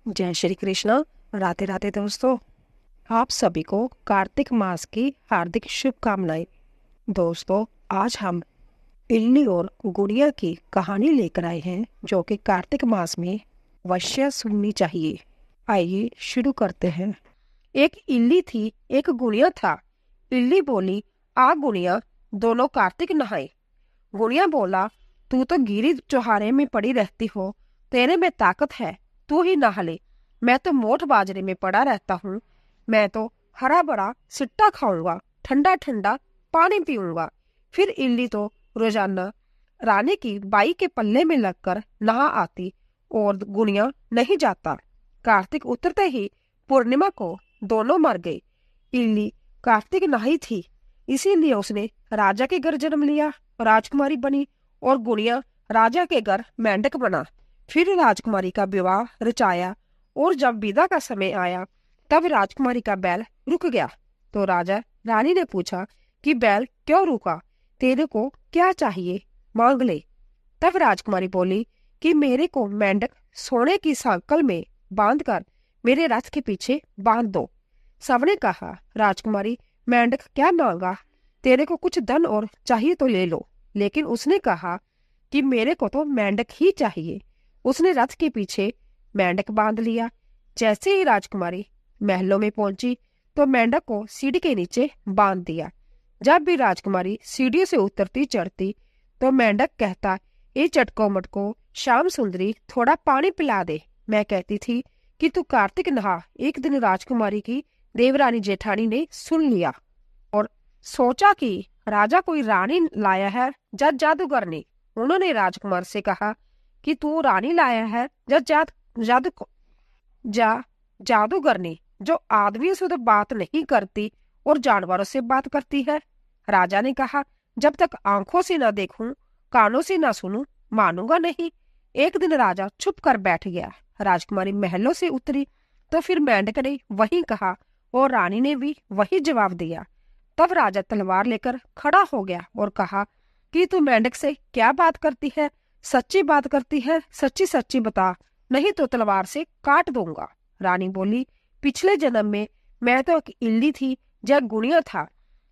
जय श्री कृष्ण। राधे राधे दोस्तों, आप सभी को कार्तिक मास की हार्दिक शुभकामनाएं। दोस्तों, आज हम इल्ली और गुड़िया की कहानी लेकर आए हैं जो कि कार्तिक मास में अवश्य सुननी चाहिए। आइए शुरू करते हैं। एक इल्ली थी, एक गुड़िया था। इल्ली बोली, आ गुड़िया, दोनों कार्तिक नहाए। गुड़िया बोला, तू तो गिरी चौहारे में पड़ी रहती हो, तेरे में ताकत है, तू ही नहा ले। मैं तो मोठ बाजरे में पड़ा रहता हूँ। मैं तो हरा भरा सिट्टा खाऊंगा, ठंडा ठंडा पानी पीऊंगा। फिर इल्ली तो रोजाना रानी की बाई के पल्ले में लगकर नहा आती और गुड़िया नहीं जाता। कार्तिक उतरते ही पूर्णिमा को दोनों मर गए। इल्ली कार्तिक नहाई थी, इसीलिए उसने राजा के घर जन्म लिया, राजकुमारी बनी, और गुड़िया राजा के घर मेंढक बना। फिर राजकुमारी का विवाह रचाया और जब विदा का समय आया तब राजकुमारी का बैल रुक गया। तो राजा रानी ने पूछा कि बैल क्यों रुका, तेरे को क्या चाहिए, मांग ले। तब राजकुमारी बोली कि मेरे को मेंढक सोने की सांकल में बांधकर मेरे रथ के पीछे बांध दो। सबने कहा, राजकुमारी मेंढक क्या मांगा, तेरे को कुछ धन और चाहिए तो ले लो। लेकिन उसने कहा कि मेरे को तो मेंढक ही चाहिए। उसने रथ के पीछे मेंढक बांध लिया। जैसे ही राजकुमारी महलों में पहुंची तो मेंढक को सीढ़ी के नीचे बांध दिया। जब भी राजकुमारी सीढ़ी से उतरती चढ़ती तो मेंढक कहता, ए चटको मटको श्याम सुंदरी, थोड़ा पानी पिला दे। मैं कहती थी कि तू कार्तिक नहा। एक दिन राजकुमारी की देवरानी जेठानी ने सुन लिया और सोचा कि राजा कोई रानी लाया है या जादूगर ने। उन्होंने राजकुमार से कहा कि तू रानी लाया है या जादू जा जादूगर ने, जो आदमियों से तो बात नहीं करती और जानवरों से बात करती है। राजा ने कहा, जब तक आंखों से न देखूं, कानों से न सुनूं, मानूंगा नहीं। एक दिन राजा चुप कर बैठ गया। राजकुमारी महलों से उतरी तो फिर मेंढक ने वही कहा और रानी ने भी वही जवाब दिया। तब राजा तलवार लेकर खड़ा हो गया और कहा कि तू मेंढक से क्या बात करती है, सच्ची बात करती है, सच्ची सच्ची बता, नहीं तो तलवार से काट दूंगा। रानी बोली, पिछले जन्म में मैं तो एक इल्ली थी, जय गुड़िया था।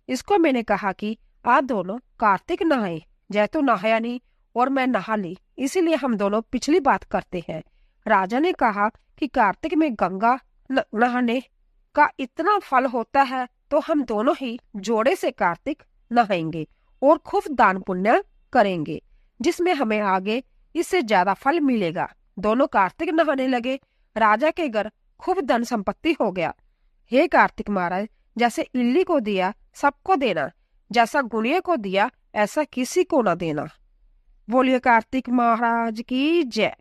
इसको मैंने कहा कि आप दोनों कार्तिक नहाए, जय तो नहाया नहीं और मैं नहा ली, इसीलिए हम दोनों पिछली बात करते हैं। राजा ने कहा कि कार्तिक में गंगा नहाने का इतना फल होता है तो हम दोनों ही जोड़े से कार्तिक नहाएंगे और खूब दान पुण्य करेंगे, जिसमें हमें आगे इससे ज्यादा फल मिलेगा। दोनों कार्तिक नहाने लगे। राजा के घर खूब धन संपत्ति हो गया। हे कार्तिक महाराज, जैसे इल्ली को दिया सबको देना, जैसा गुड़िया को दिया ऐसा किसी को न देना। बोलिए कार्तिक महाराज की जय।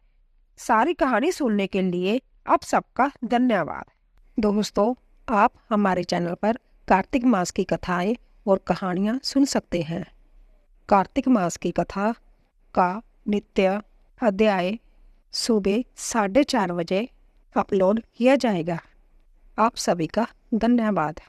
सारी कहानी सुनने के लिए आप सबका धन्यवाद। दोस्तों, आप हमारे चैनल पर कार्तिक मास की कथाएं और कहानियां सुन सकते हैं। कार्तिक मास की कथा का नित्य अध्याय सुबह 4:30 बजे अपलोड किया जाएगा। आप सभी का धन्यवाद।